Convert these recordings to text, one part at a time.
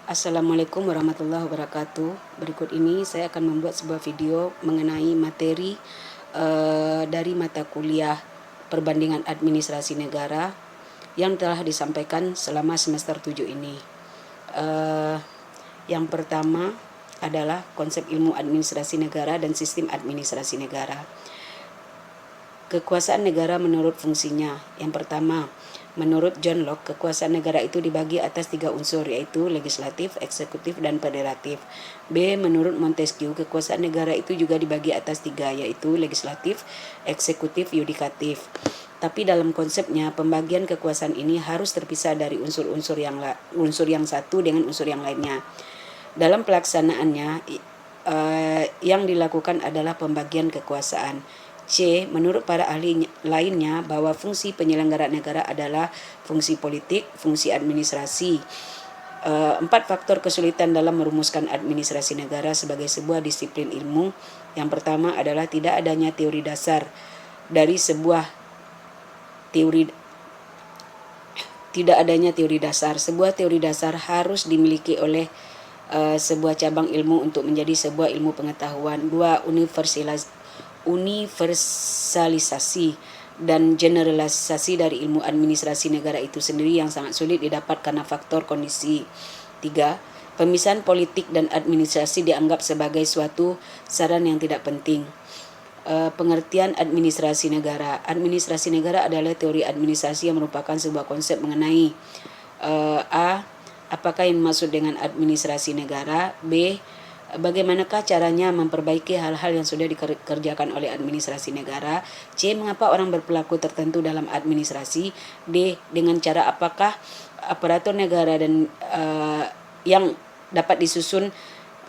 Assalamualaikum warahmatullahi wabarakatuh. Berikut ini saya akan membuat sebuah video mengenai materi dari mata kuliah perbandingan administrasi negara yang telah disampaikan selama semester 7 ini. Yang pertama adalah konsep ilmu administrasi negara dan sistem administrasi negara. Kekuasaan negara menurut fungsinya. Yang pertama, menurut John Locke, kekuasaan negara itu dibagi atas 3 unsur, yaitu legislatif, eksekutif, dan federatif. B. Menurut Montesquieu, kekuasaan negara itu juga dibagi atas 3, yaitu legislatif, eksekutif, yudikatif. Tapi dalam konsepnya, pembagian kekuasaan ini harus terpisah dari unsur yang satu dengan unsur yang lainnya. Dalam pelaksanaannya, yang dilakukan adalah pembagian kekuasaan. C. Menurut para ahli lainnya bahwa fungsi penyelenggara negara adalah fungsi politik, fungsi administrasi. 4 faktor kesulitan dalam merumuskan administrasi negara sebagai sebuah disiplin ilmu. Yang pertama adalah tidak adanya teori dasar dari sebuah teori. Tidak adanya teori dasar. Sebuah teori dasar harus dimiliki oleh sebuah cabang ilmu untuk menjadi sebuah ilmu pengetahuan. 2. Universalisasi dan generalisasi dari ilmu administrasi negara itu sendiri yang sangat sulit didapat karena faktor kondisi. 3. Pemisahan politik dan administrasi dianggap sebagai suatu saran yang tidak penting. Pengertian administrasi negara. Administrasi negara adalah teori administrasi yang merupakan sebuah konsep mengenai A. Apakah yang dimaksud dengan administrasi negara? B. Bagaimanakah caranya memperbaiki hal-hal yang sudah dikerjakan oleh administrasi negara? C. Mengapa orang berperilaku tertentu dalam administrasi? D. Dengan cara apakah aparatur negara dan yang dapat disusun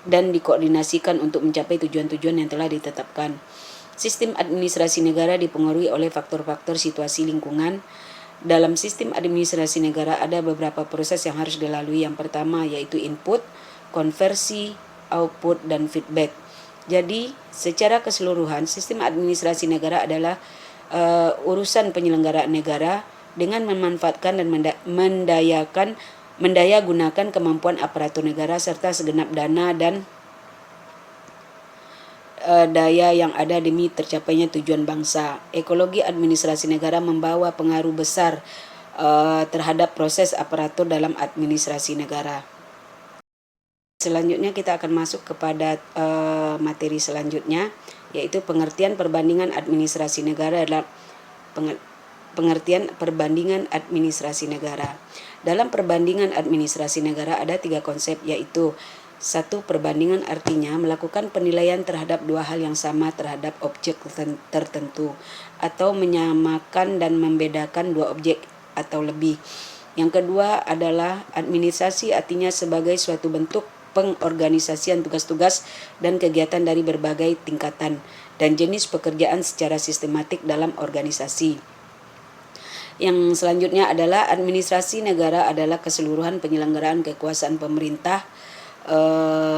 dan dikoordinasikan untuk mencapai tujuan-tujuan yang telah ditetapkan? Sistem administrasi negara dipengaruhi oleh faktor-faktor situasi lingkungan. Dalam sistem administrasi negara ada beberapa proses yang harus dilalui. Yang pertama yaitu input, konversi, output, dan feedback. Jadi secara keseluruhan sistem administrasi negara adalah urusan penyelenggaraan negara dengan memanfaatkan dan mendayagunakan kemampuan aparatur negara serta segenap dana dan daya yang ada demi tercapainya tujuan bangsa. Ekologi administrasi negara membawa pengaruh besar terhadap proses aparatur dalam administrasi negara. Selanjutnya kita akan masuk kepada materi selanjutnya, yaitu pengertian perbandingan administrasi negara adalah pengertian perbandingan administrasi negara. Dalam perbandingan administrasi negara ada 3 konsep, yaitu 1. Perbandingan artinya melakukan penilaian terhadap 2 hal yang sama terhadap objek tertentu atau menyamakan dan membedakan 2 objek atau lebih. Yang kedua adalah administrasi, artinya sebagai suatu bentuk pengorganisasian tugas-tugas dan kegiatan dari berbagai tingkatan dan jenis pekerjaan secara sistematik dalam organisasi. Yang selanjutnya adalah administrasi negara adalah keseluruhan penyelenggaraan kekuasaan pemerintah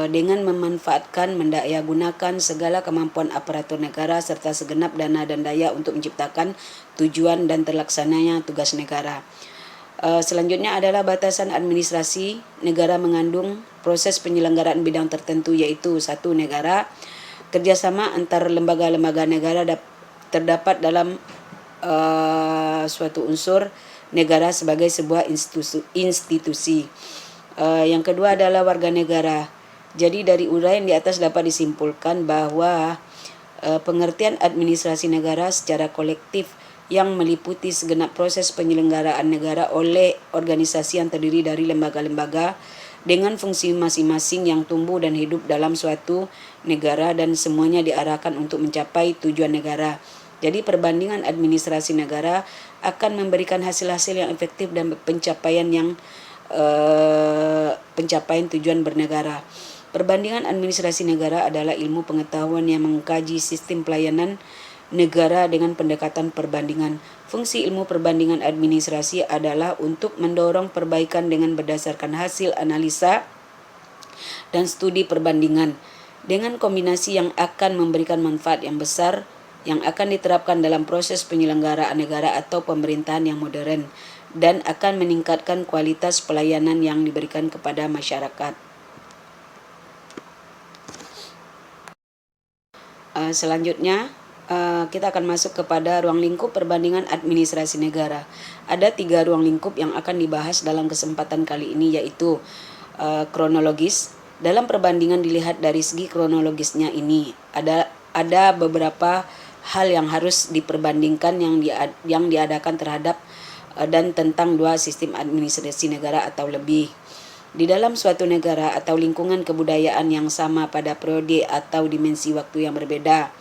dengan memanfaatkan mendayagunakan segala kemampuan aparatur negara serta segenap dana dan daya untuk menciptakan tujuan dan terlaksananya tugas negara. Selanjutnya adalah batasan administrasi negara mengandung proses penyelenggaraan bidang tertentu, yaitu 1. Negara. Kerjasama antar lembaga-lembaga negara terdapat dalam suatu unsur negara sebagai sebuah institusi. Yang kedua adalah warga negara. Jadi dari uraian di atas dapat disimpulkan bahwa pengertian administrasi negara secara kolektif yang meliputi segenap proses penyelenggaraan negara oleh organisasi yang terdiri dari lembaga-lembaga dengan fungsi masing-masing yang tumbuh dan hidup dalam suatu negara dan semuanya diarahkan untuk mencapai tujuan negara. Jadi perbandingan administrasi negara akan memberikan hasil-hasil yang efektif dan pencapaian tujuan bernegara. Perbandingan administrasi negara adalah ilmu pengetahuan yang mengkaji sistem pelayanan negara dengan pendekatan perbandingan. Fungsi ilmu perbandingan administrasi adalah untuk mendorong perbaikan dengan berdasarkan hasil analisa dan studi perbandingan dengan kombinasi yang akan memberikan manfaat yang besar yang akan diterapkan dalam proses penyelenggaraan negara atau pemerintahan yang modern. dan akan meningkatkan kualitas pelayanan yang diberikan kepada masyarakat. Selanjutnya, kita akan masuk kepada ruang lingkup perbandingan administrasi negara. Ada 3 ruang lingkup yang akan dibahas dalam kesempatan kali ini, yaitu kronologis. Dalam perbandingan dilihat dari segi kronologisnya ini, ada beberapa hal yang harus diperbandingkan yang diadakan terhadap dan tentang 2 sistem administrasi negara atau lebih. Di dalam suatu negara atau lingkungan kebudayaan yang sama pada periode atau dimensi waktu yang berbeda,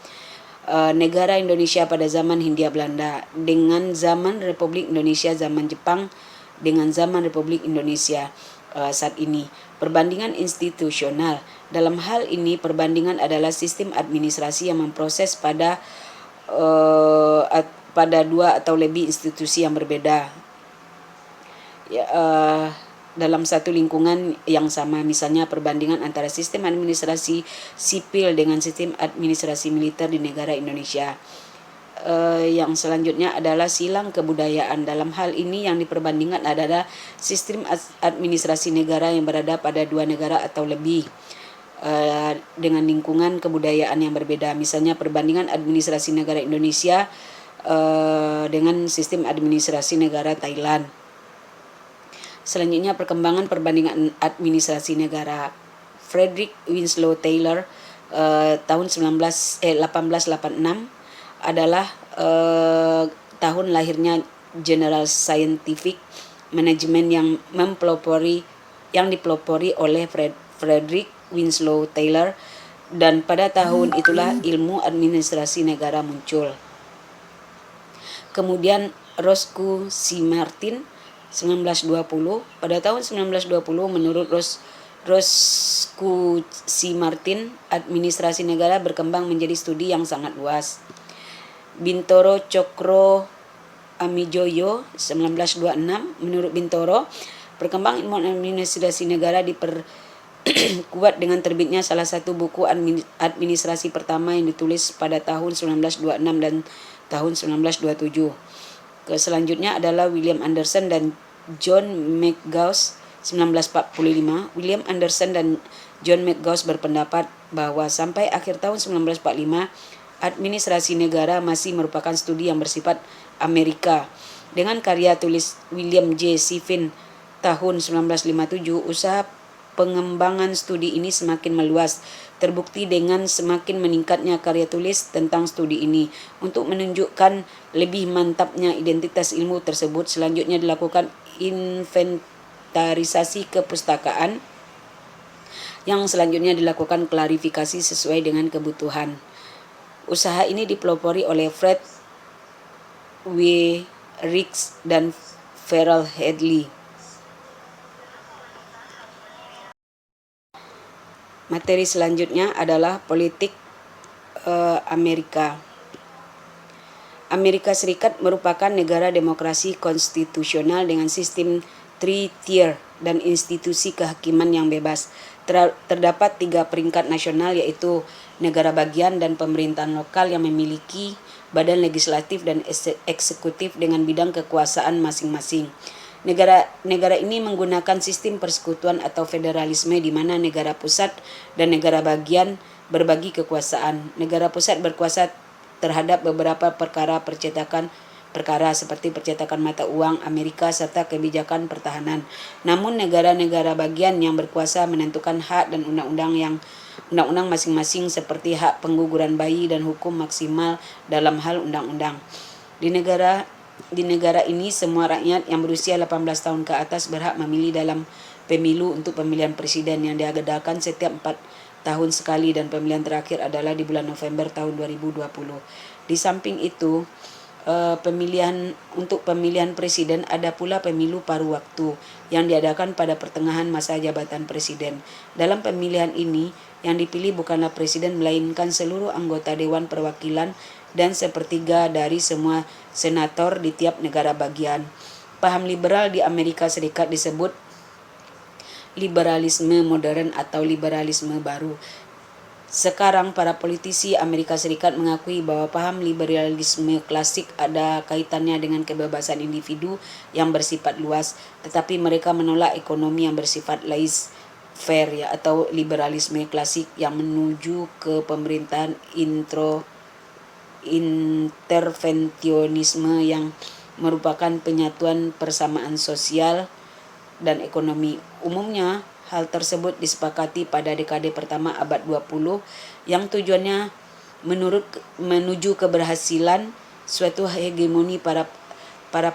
negara Indonesia pada zaman Hindia Belanda dengan zaman Republik Indonesia zaman Jepang dengan zaman Republik Indonesia saat ini. Perbandingan institusional. Dalam hal ini perbandingan adalah sistem administrasi yang memproses pada 2 atau lebih institusi yang berbeda. Dalam satu lingkungan yang sama, misalnya perbandingan antara sistem administrasi sipil dengan sistem administrasi militer di negara Indonesia. Yang selanjutnya adalah silang kebudayaan. Dalam hal ini yang diperbandingkan adalah sistem administrasi negara yang berada pada 2 negara atau lebih dengan lingkungan kebudayaan yang berbeda. Misalnya perbandingan administrasi negara Indonesia dengan sistem administrasi negara Thailand. Selanjutnya perkembangan perbandingan administrasi negara. Frederick Winslow Taylor tahun 1886 adalah tahun lahirnya General Scientific Management yang dipelopori oleh Frederick Winslow Taylor, dan pada tahun itulah ilmu administrasi negara muncul. Kemudian Roscoe C. Martin 1920. Pada tahun 1920 menurut Roscoe C. Martin, administrasi negara berkembang menjadi studi yang sangat luas. Bintoro Cokro Amijoyo 1926. Menurut Bintoro, perkembangan ilmu administrasi negara diperkuat dengan terbitnya salah satu buku administrasi pertama yang ditulis pada tahun 1926 dan tahun 1927. Selanjutnya adalah William Anderson dan John McGaus 1945. William Anderson dan John McGaus berpendapat bahwa sampai akhir tahun 1945 administrasi negara masih merupakan studi yang bersifat Amerika. Dengan karya tulis William J. Siffin tahun 1957, usaha pengembangan studi ini semakin meluas, terbukti dengan semakin meningkatnya karya tulis tentang studi ini. Untuk menunjukkan lebih mantapnya identitas ilmu tersebut, selanjutnya dilakukan inventarisasi kepustakaan, yang selanjutnya dilakukan klarifikasi sesuai dengan kebutuhan. Usaha ini dipelopori oleh Fred W. Rix dan Farrell Hadley. Materi selanjutnya adalah politik Amerika. Amerika Serikat merupakan negara demokrasi konstitusional dengan sistem 3-tier dan institusi kehakiman yang bebas. Terdapat 3 peringkat nasional, yaitu negara bagian dan pemerintahan lokal yang memiliki badan legislatif dan eksekutif dengan bidang kekuasaan masing-masing. Negara ini menggunakan sistem persekutuan atau federalisme di mana negara pusat dan negara bagian berbagi kekuasaan. Negara pusat berkuasa terhadap beberapa perkara seperti percetakan mata uang Amerika serta kebijakan pertahanan. Namun negara-negara bagian yang berkuasa menentukan hak dan undang-undang masing-masing seperti hak pengguguran bayi dan hukum maksimal dalam hal undang-undang. Di negara ini semua rakyat yang berusia 18 tahun ke atas berhak memilih dalam pemilu untuk pemilihan presiden yang diadakan setiap 4 tahun sekali, dan pemilihan terakhir adalah di bulan November tahun 2020. Di samping itu, untuk pemilihan presiden ada pula pemilu paruh waktu yang diadakan pada pertengahan masa jabatan presiden. Dalam pemilihan ini, yang dipilih bukanlah presiden melainkan seluruh anggota Dewan Perwakilan dan sepertiga dari semua senator di tiap negara bagian. Paham liberal di Amerika Serikat disebut liberalisme modern atau liberalisme baru. Sekarang para politisi Amerika Serikat mengakui bahwa paham liberalisme klasik ada kaitannya dengan kebebasan individu yang bersifat luas, tetapi mereka menolak ekonomi yang bersifat laissez-faire ya, atau liberalisme klasik yang menuju ke pemerintahan interventionisme yang merupakan penyatuan persamaan sosial dan ekonomi. Umumnya, hal tersebut disepakati pada dekade pertama abad 20 yang tujuannya menuju keberhasilan suatu hegemoni para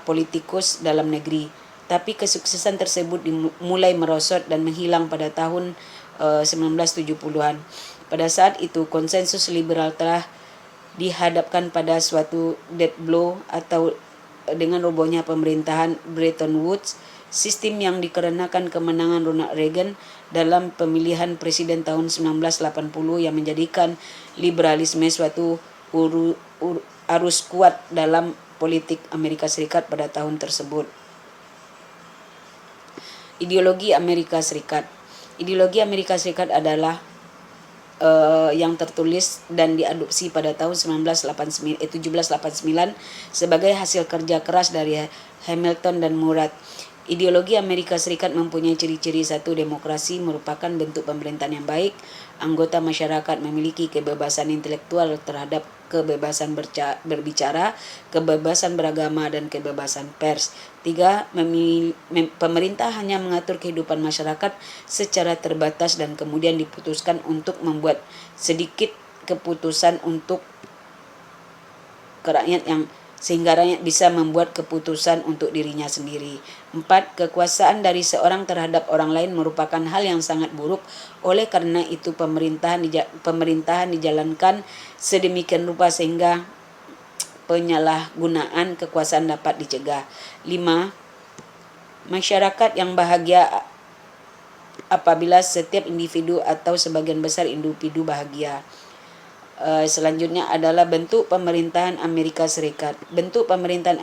politikus dalam negeri. Tapi kesuksesan tersebut mulai merosot dan menghilang pada tahun 1970-an. Pada saat itu, konsensus liberal telah dihadapkan pada suatu dead blow atau dengan robohnya pemerintahan Bretton Woods, sistem yang dikarenakan kemenangan Ronald Reagan dalam pemilihan presiden tahun 1980 yang menjadikan liberalisme suatu arus kuat dalam politik Amerika Serikat pada tahun tersebut. Ideologi Amerika Serikat. Ideologi Amerika Serikat adalah yang tertulis dan diadopsi pada tahun 1789 sebagai hasil kerja keras dari Hamilton dan Murat. Ideologi Amerika Serikat mempunyai ciri-ciri: 1. Demokrasi merupakan bentuk pemerintahan yang baik. Anggota masyarakat memiliki kebebasan intelektual terhadap kebebasan berbicara, kebebasan beragama, dan kebebasan pers. 3. Pemerintah hanya mengatur kehidupan masyarakat secara terbatas dan kemudian diputuskan untuk membuat sedikit keputusan untuk rakyat sehingga rakyat bisa membuat keputusan untuk dirinya sendiri. 4. Kekuasaan dari seorang terhadap orang lain merupakan hal yang sangat buruk. Oleh karena itu pemerintahan dijalankan sedemikian rupa sehingga penyalahgunaan kekuasaan dapat dicegah. 5. Masyarakat yang bahagia apabila setiap individu atau sebagian besar individu bahagia. Selanjutnya adalah bentuk pemerintahan Amerika Serikat. Bentuk pemerintahan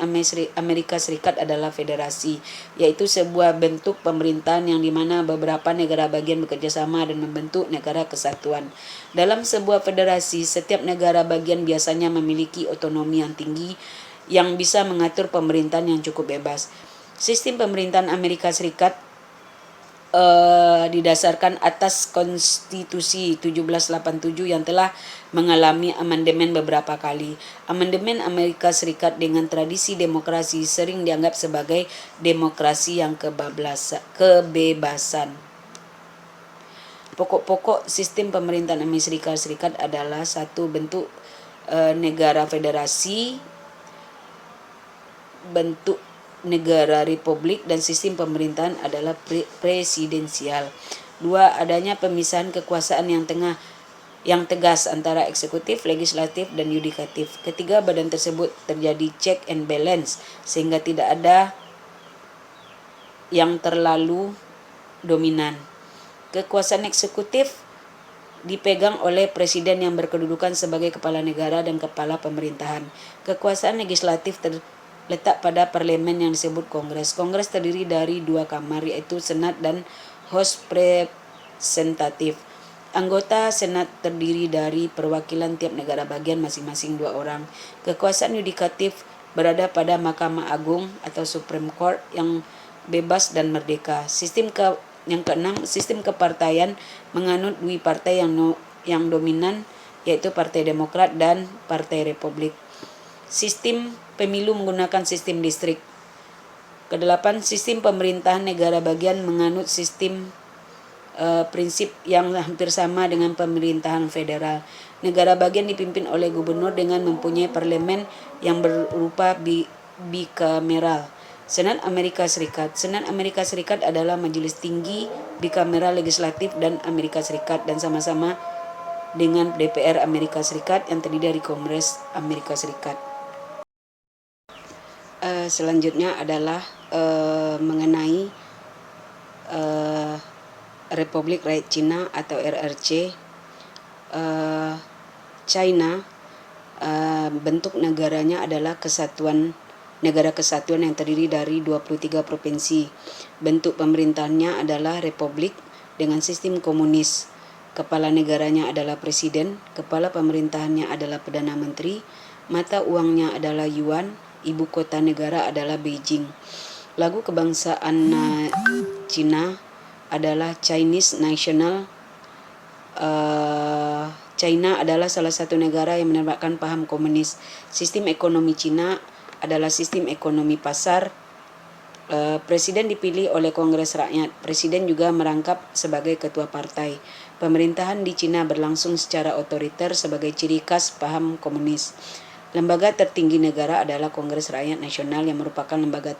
Amerika Serikat adalah federasi, yaitu sebuah bentuk pemerintahan yang dimana beberapa negara bagian bekerjasama dan membentuk negara kesatuan. Dalam sebuah federasi, setiap negara bagian biasanya memiliki otonomi yang tinggi yang bisa mengatur pemerintahan yang cukup bebas. Sistem pemerintahan Amerika Serikat didasarkan atas Konstitusi 1787 yang telah mengalami amandemen beberapa kali. Amandemen Amerika Serikat dengan tradisi demokrasi sering dianggap sebagai demokrasi yang kebebasan. Pokok-pokok sistem pemerintahan Amerika Serikat adalah: 1. Bentuk negara federasi, bentuk negara republik, dan sistem pemerintahan adalah presidensial. 2. Adanya pemisahan kekuasaan yang tegas antara eksekutif, legislatif, dan yudikatif. 3. Badan tersebut terjadi check and balance sehingga tidak ada yang terlalu dominan. Kekuasaan eksekutif dipegang oleh presiden yang berkedudukan sebagai kepala negara dan kepala pemerintahan. Kekuasaan legislatif terletak pada parlemen yang disebut Kongres. Kongres terdiri dari 2 kamar, yaitu Senat dan House Representative. Anggota Senat terdiri dari perwakilan tiap negara bagian masing-masing 2 orang. Kekuasaan yudikatif berada pada Mahkamah Agung atau Supreme Court yang bebas dan merdeka. Yang keenam, sistem kepartaian menganut 2 partai yang dominan, yaitu Partai Demokrat dan Partai Republik. Sistem pemilu menggunakan sistem distrik. Kedelapan, sistem pemerintahan negara bagian menganut sistem prinsip yang hampir sama dengan pemerintahan federal. Negara bagian dipimpin oleh gubernur dengan mempunyai parlemen yang berupa bikameral. Senat Amerika Serikat. Senat Amerika Serikat adalah majelis tinggi bikameral legislatif dan Amerika Serikat dan sama-sama dengan DPR Amerika Serikat yang terdiri dari Kongres Amerika Serikat. Selanjutnya adalah mengenai Republik Rakyat Cina atau RRC. China, bentuk negaranya adalah negara kesatuan yang terdiri dari 23 provinsi. Bentuk pemerintahannya adalah republik dengan sistem komunis. Kepala negaranya adalah presiden, kepala pemerintahannya adalah Perdana Menteri, mata uangnya adalah yuan, ibu kota negara adalah Beijing. Lagu kebangsaan Cina adalah Chinese National. China adalah salah satu negara yang menerapkan paham komunis. Sistem ekonomi Cina adalah sistem ekonomi pasar. Presiden dipilih oleh Kongres Rakyat. Presiden juga merangkap sebagai ketua partai. Pemerintahan di Cina berlangsung secara otoriter sebagai ciri khas paham komunis. Lembaga tertinggi negara adalah Kongres Rakyat Nasional yang merupakan lembaga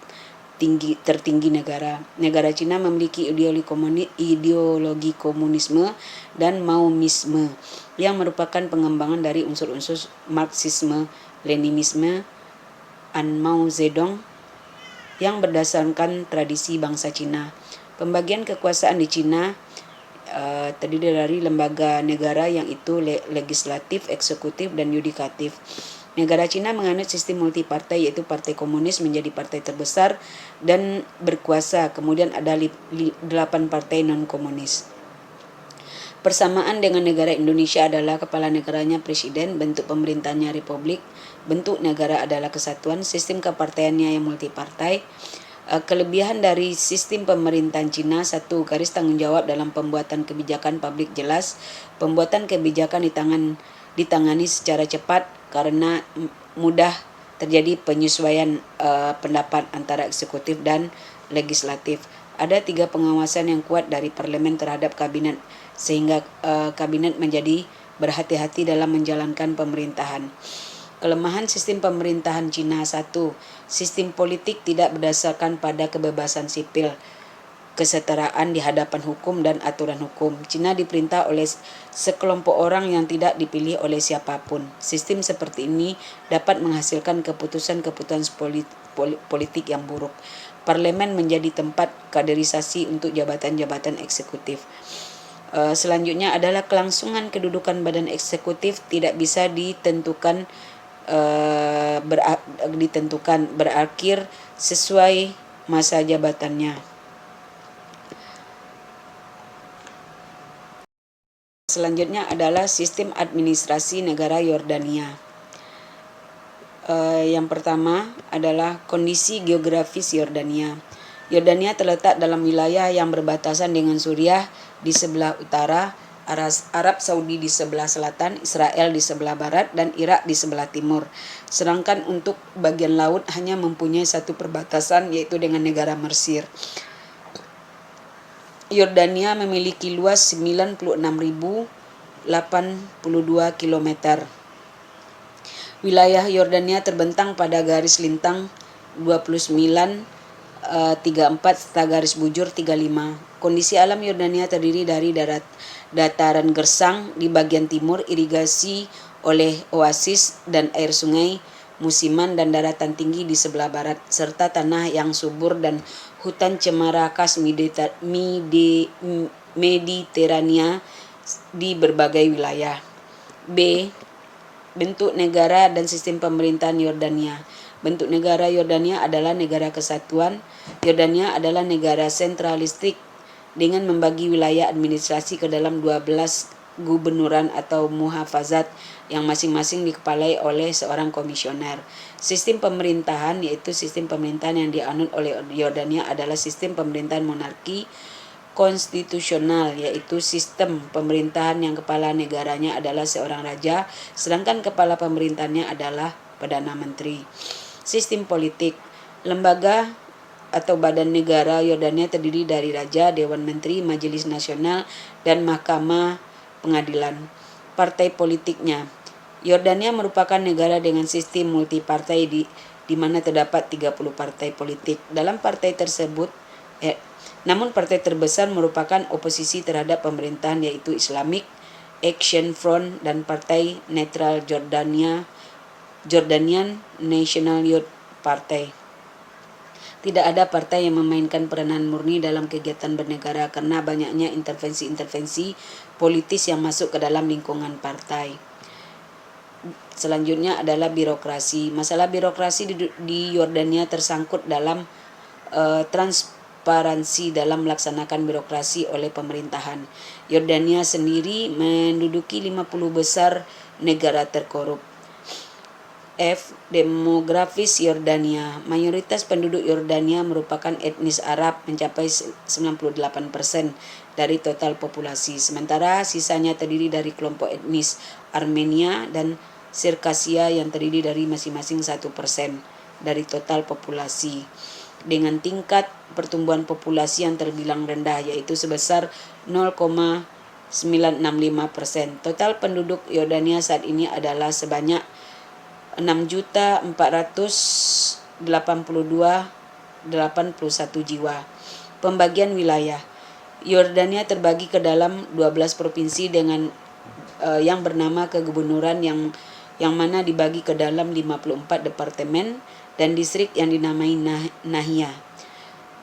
tertinggi negara. Negara Cina memiliki ideologi komunisme dan Maoisme yang merupakan pengembangan dari unsur-unsur Marxisme, Leninisme, dan Mao Zedong yang berdasarkan tradisi bangsa Cina. Pembagian kekuasaan di Cina terdiri dari lembaga negara yang itu legislatif, eksekutif, dan yudikatif. Negara Cina menganut sistem multipartai, yaitu partai komunis menjadi partai terbesar dan berkuasa. Kemudian ada 8 partai non-komunis. Persamaan dengan negara Indonesia adalah kepala negaranya presiden, bentuk pemerintahnya republik, bentuk negara adalah kesatuan, sistem kepartaiannya yang multipartai. Kelebihan dari sistem pemerintahan Cina: 1. Garis tanggung jawab dalam pembuatan kebijakan publik jelas. Pembuatan kebijakan ditangani secara cepat karena mudah terjadi penyesuaian pendapat antara eksekutif dan legislatif. Ada 3 pengawasan yang kuat dari parlemen terhadap kabinet, sehingga kabinet menjadi berhati-hati dalam menjalankan pemerintahan. Kelemahan sistem pemerintahan Cina: 1. Sistem politik tidak berdasarkan pada kebebasan sipil, kesetaraan di hadapan hukum dan aturan hukum. Cina diperintah oleh sekelompok orang yang tidak dipilih oleh siapapun. Sistem seperti ini dapat menghasilkan keputusan-keputusan politik yang buruk. Parlemen menjadi tempat kaderisasi untuk jabatan-jabatan eksekutif. Selanjutnya adalah kelangsungan kedudukan badan eksekutif tidak bisa ditentukan berakhir sesuai masa jabatannya. Selanjutnya adalah sistem administrasi negara Yordania. Yang pertama adalah kondisi geografis Yordania. Yordania terletak dalam wilayah yang berbatasan dengan Suriah di sebelah utara, Arab Saudi di sebelah selatan, Israel di sebelah barat, dan Irak di sebelah timur. Sedangkan untuk bagian laut hanya mempunyai satu perbatasan, yaitu dengan negara Mesir. Yordania memiliki luas 96.082 km. Wilayah Yordania terbentang pada garis lintang 2934 serta garis bujur 35. Kondisi alam Yordania terdiri dari dataran gersang di bagian timur, irigasi oleh oasis dan air sungai musiman, dan daratan tinggi di sebelah barat, serta tanah yang subur dan hutan cemara khas Mediterania di berbagai wilayah. B. Bentuk negara dan sistem pemerintahan Yordania. Bentuk negara Yordania adalah negara kesatuan. Yordania adalah negara sentralistik dengan membagi wilayah administrasi ke dalam 12 gubernuran atau muhafazat yang masing-masing dikepalai oleh seorang komisioner. Sistem pemerintahan, yaitu sistem pemerintahan yang dianut oleh Yordania, adalah sistem pemerintahan monarki konstitusional, yaitu sistem pemerintahan yang kepala negaranya adalah seorang raja, sedangkan kepala pemerintahannya adalah Perdana Menteri. Sistem politik. Lembaga atau badan negara Yordania terdiri dari raja, dewan menteri, majelis nasional, dan mahkamah pengadilan. Partai politiknya. Yordania merupakan negara dengan sistem multipartai di mana terdapat 30 partai politik. Dalam partai tersebut, namun partai terbesar merupakan oposisi terhadap pemerintahan, yaitu Islamic Action Front dan Partai Netral Jordanian National Youth Party. Tidak ada partai yang memainkan peranan murni dalam kegiatan bernegara karena banyaknya intervensi-intervensi politis yang masuk ke dalam lingkungan partai. Selanjutnya adalah birokrasi. Masalah birokrasi di Yordania tersangkut dalam transparansi dalam melaksanakan birokrasi oleh pemerintahan. Yordania sendiri menduduki 50 besar negara terkorup. F. Demografis Yordania. Mayoritas penduduk Yordania merupakan etnis Arab mencapai 98% dari total populasi, sementara sisanya terdiri dari kelompok etnis Armenia dan Sirkasia yang terdiri dari masing-masing 1% dari total populasi, dengan tingkat pertumbuhan populasi yang terbilang rendah, yaitu sebesar 0,965%. Total penduduk Yordania saat ini adalah sebanyak 6.482.081 jiwa. Pembagian wilayah. Yordania terbagi ke dalam 12 provinsi dengan yang bernama kegubernuran yang mana dibagi ke dalam 54 departemen dan distrik yang dinamai Nahia.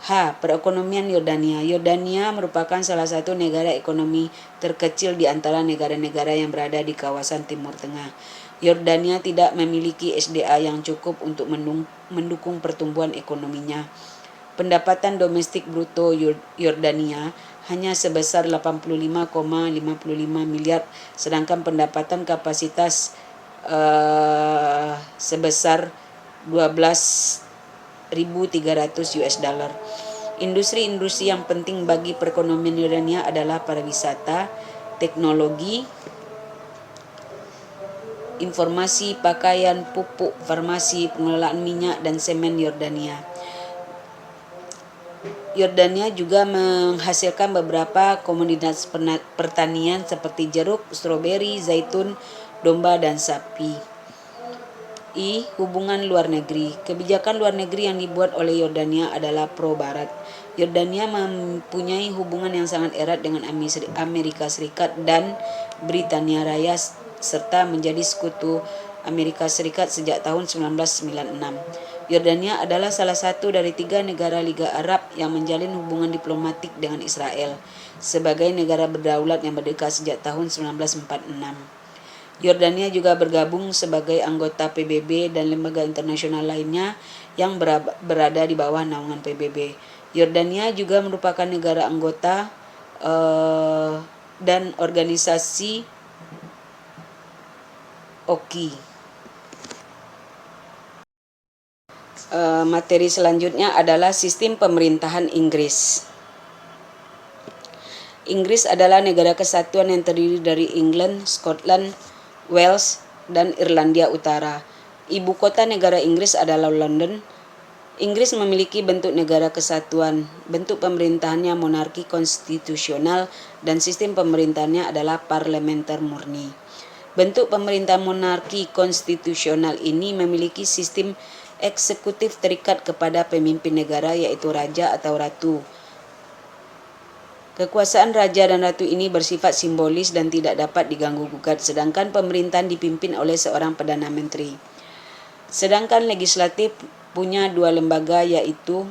H. Perekonomian Yordania. Yordania merupakan salah satu negara ekonomi terkecil di antara negara-negara yang berada di kawasan Timur Tengah. Yordania tidak memiliki SDA yang cukup untuk mendukung pertumbuhan ekonominya. Pendapatan domestik bruto Yordania hanya sebesar 85,55 miliar, sedangkan pendapatan kapasitas sebesar 12.300 US dollar. Industri-industri yang penting bagi perekonomian Yordania adalah pariwisata, teknologi, informasi, pakaian, pupuk, farmasi, pengelolaan minyak dan semen Yordania. Yordania juga menghasilkan beberapa komoditas pertanian seperti jeruk, stroberi, zaitun, domba, dan sapi. I. Hubungan luar negeri. Kebijakan luar negeri yang dibuat oleh Yordania adalah pro-Barat. Yordania mempunyai hubungan yang sangat erat dengan Amerika Serikat dan Britania Raya serta menjadi sekutu Amerika Serikat sejak tahun 1996. Yordania adalah salah satu dari 3 negara Liga Arab yang menjalin hubungan diplomatik dengan Israel sebagai negara berdaulat yang merdeka sejak tahun 1946. Yordania juga bergabung sebagai anggota PBB dan lembaga internasional lainnya yang berada di bawah naungan PBB. Yordania juga merupakan negara anggota dan organisasi OKI. Materi selanjutnya adalah sistem pemerintahan Inggris. Inggris adalah negara kesatuan yang terdiri dari England, Scotland, Wales, dan Irlandia Utara. Ibu kota negara Inggris adalah London. Inggris memiliki bentuk negara kesatuan. Bentuk pemerintahannya monarki konstitusional dan sistem pemerintahannya adalah parlementer murni. Bentuk pemerintahan monarki konstitusional ini memiliki sistem eksekutif terikat kepada pemimpin negara yaitu raja atau ratu. Kekuasaan raja dan ratu ini bersifat simbolis dan tidak dapat diganggu-gugat, sedangkan pemerintahan dipimpin oleh seorang Perdana Menteri. Sedangkan legislatif punya 2 lembaga yaitu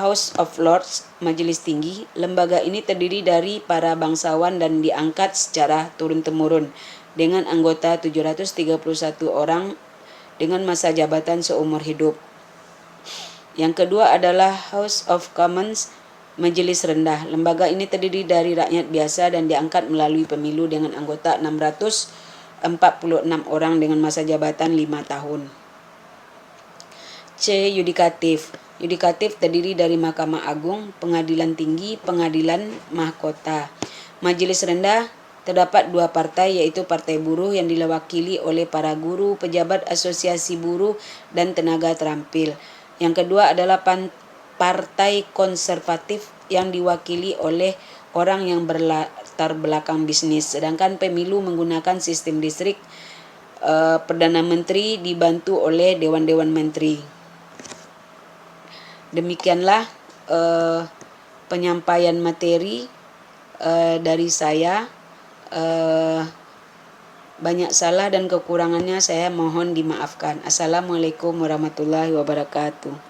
House of Lords, Majelis Tinggi. Lembaga ini terdiri dari para bangsawan dan diangkat secara turun-temurun dengan anggota 731 orang dengan masa jabatan seumur hidup. Yang kedua adalah House of Commons, Majelis Rendah. Lembaga ini terdiri dari rakyat biasa dan diangkat melalui pemilu dengan anggota 646 orang dengan masa jabatan 5 tahun. C. Yudikatif. Yudikatif terdiri dari Mahkamah Agung, Pengadilan Tinggi, Pengadilan Mahkota. Majelis Rendah terdapat 2 partai yaitu Partai Buruh yang diwakili oleh para guru, pejabat asosiasi buruh dan tenaga terampil. Yang kedua adalah Partai Konservatif yang diwakili oleh orang yang berlatar belakang bisnis. Sedangkan pemilu menggunakan sistem distrik. Perdana Menteri dibantu oleh Dewan-Dewan Menteri. Demikianlah penyampaian materi dari saya. Banyak salah dan kekurangannya saya mohon dimaafkan. Assalamualaikum warahmatullahi wabarakatuh.